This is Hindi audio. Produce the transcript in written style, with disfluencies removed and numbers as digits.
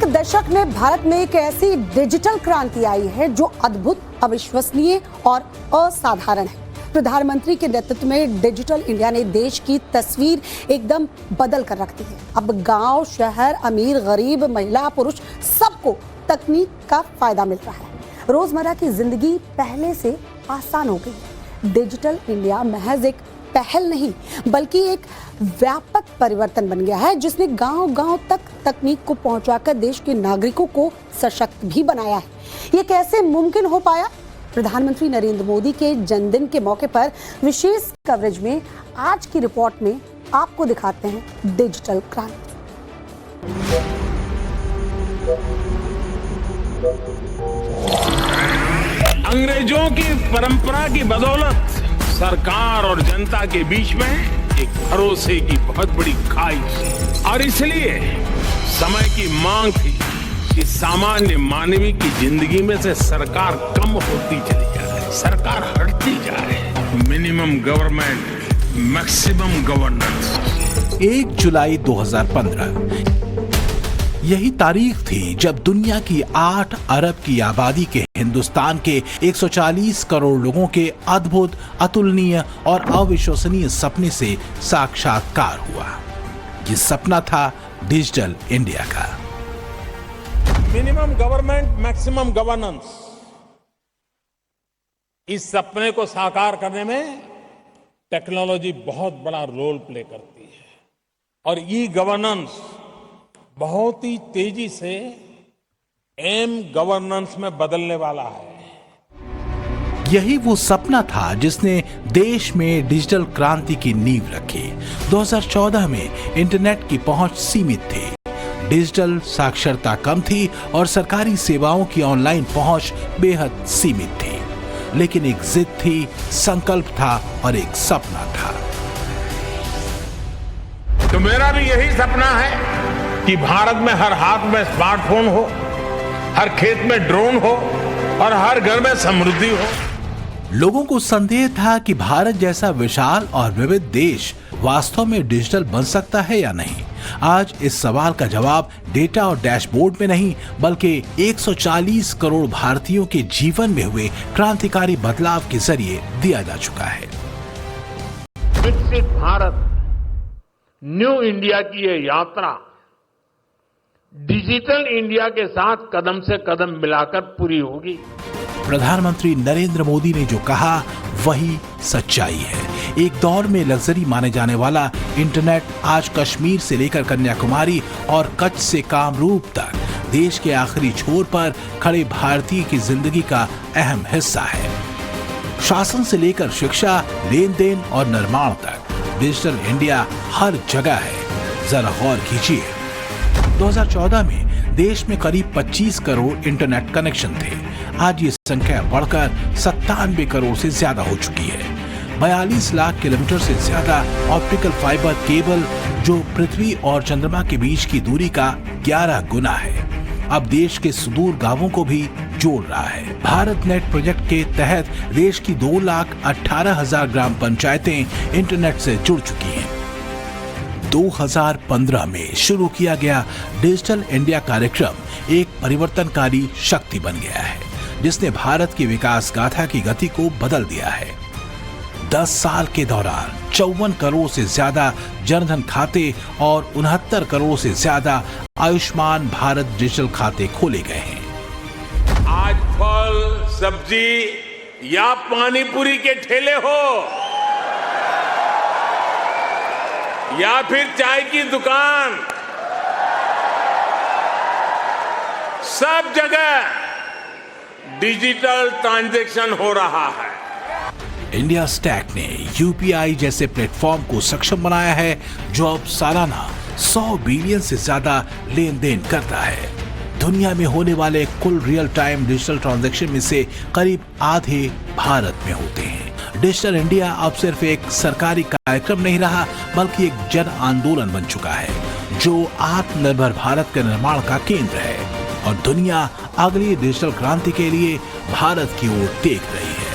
दशक में भारत में एक ऐसी डिजिटल क्रांति आई है जो अद्भुत, अविश्वसनीय और असाधारण है। प्रधानमंत्री के नेतृत्व में डिजिटल इंडिया ने देश की तस्वीर एकदम बदल कर रख दी है। अब गांव, शहर, अमीर, गरीब, महिला, पुरुष सबको तकनीक का फायदा मिल रहा है। रोजमर्रा की जिंदगी पहले से आसान हो गई है। डिजिटल इंडिया महज एक पहल नहीं बल्कि एक व्यापक परिवर्तन बन गया है, जिसने गांव-गांव तक तकनीक को पहुंचाकर देश के नागरिकों को सशक्त भी बनाया है। ये कैसे मुमकिन हो पाया? प्रधानमंत्री नरेंद्र मोदी के जन्मदिन के मौके पर विशेष कवरेज में आज की रिपोर्ट में आपको दिखाते हैं डिजिटल क्रांति। अंग्रेजों की परंपरा की बदौलत सरकार और जनता के बीच में एक भरोसे की बहुत बड़ी खाई और इसलिए समय की मांग थी कि सामान्य मानवीय की जिंदगी में से सरकार कम होती चली जाए, सरकार हटती जाए। Minimum government, maximum governance. 1 जुलाई 2015 यही तारीख थी जब दुनिया की 8 अरब की आबादी के हिंदुस्तान के 140 करोड़ लोगों के अद्भुत, अतुलनीय और अविश्वसनीय सपने से साक्षात्कार हुआ। ये सपना था डिजिटल इंडिया का। मिनिमम गवर्नमेंट, मैक्सिमम गवर्नेंस, इस सपने को साकार करने में टेक्नोलॉजी बहुत बड़ा रोल प्ले करती है और ई गवर्नेंस बहुत ही तेजी से एम गवर्नेंस में बदलने वाला है। यही वो सपना था जिसने देश में डिजिटल क्रांति की नींव रखी। 2014 में इंटरनेट की पहुंच सीमित थी, डिजिटल साक्षरता कम थी और सरकारी सेवाओं की ऑनलाइन पहुंच बेहद सीमित थी। लेकिन एक जिद थी, संकल्प था और एक सपना था। तो मेरा भी यही सपना है कि भारत में हर हाथ में स्मार्टफोन हो, हर खेत में ड्रोन हो और हर घर में समृद्धि हो। लोगों को संदेह था कि भारत जैसा विशाल और विविध देश वास्तव में डिजिटल बन सकता है या नहीं। आज इस सवाल का जवाब डेटा और डैशबोर्ड में नहीं बल्कि 140 करोड़ भारतीयों के जीवन में हुए क्रांतिकारी बदलाव के जरिए दिया जा चुका है। विकसित भारत, न्यू इंडिया की ये यात्रा डिजिटल इंडिया के साथ कदम से कदम मिलाकर पूरी होगी। प्रधानमंत्री नरेंद्र मोदी ने जो कहा वही सच्चाई है। एक दौर में लग्जरी माने जाने वाला इंटरनेट आज कश्मीर से लेकर कन्याकुमारी और कच्छ से कामरूप तक देश के आखिरी छोर पर खड़े भारतीय की जिंदगी का अहम हिस्सा है। शासन से लेकर शिक्षा, लेन देन और निर्माण तक डिजिटल इंडिया हर जगह है। जरा गौर कीजिए, 2014 में देश में करीब 25 करोड़ इंटरनेट कनेक्शन थे। आज ये संख्या बढ़कर 97 करोड़ से ज्यादा हो चुकी है। 42 लाख किलोमीटर से ज्यादा ऑप्टिकल फाइबर केबल जो पृथ्वी और चंद्रमा के बीच की दूरी का 11 गुना है, अब देश के सुदूर गांवों को भी जोड़ रहा है। भारत नेट प्रोजेक्ट के तहत देश की 2,18,000 ग्राम पंचायतें इंटरनेट से जुड़ चुकी हैं। 2015 में शुरू किया गया डिजिटल इंडिया कार्यक्रम एक परिवर्तनकारी शक्ति बन गया है, जिसने भारत की विकास गाथा की गति को बदल दिया है। 10 साल के दौरान 54 करोड़ से ज्यादा जनधन खाते और 69 करोड़ से ज्यादा आयुष्मान भारत डिजिटल खाते खोले गए हैं। आज फल, सब्जी या पानी पूरी के ठेले हो या फिर चाय की दुकान, सब जगह डिजिटल ट्रांजैक्शन हो रहा है। इंडिया स्टैक ने यूपीआई जैसे प्लेटफॉर्म को सक्षम बनाया है, जो अब सालाना 100 बिलियन से ज्यादा लेन देन करता है। दुनिया में होने वाले कुल रियल टाइम डिजिटल ट्रांजैक्शन में से करीब आधे भारत में होते हैं। डिजिटल इंडिया अब सिर्फ एक सरकारी कार्यक्रम नहीं रहा बल्कि एक जन आंदोलन बन चुका है, जो आत्मनिर्भर भारत के निर्माण का केंद्र है और दुनिया अगली डिजिटल क्रांति के लिए भारत की ओर देख रही है।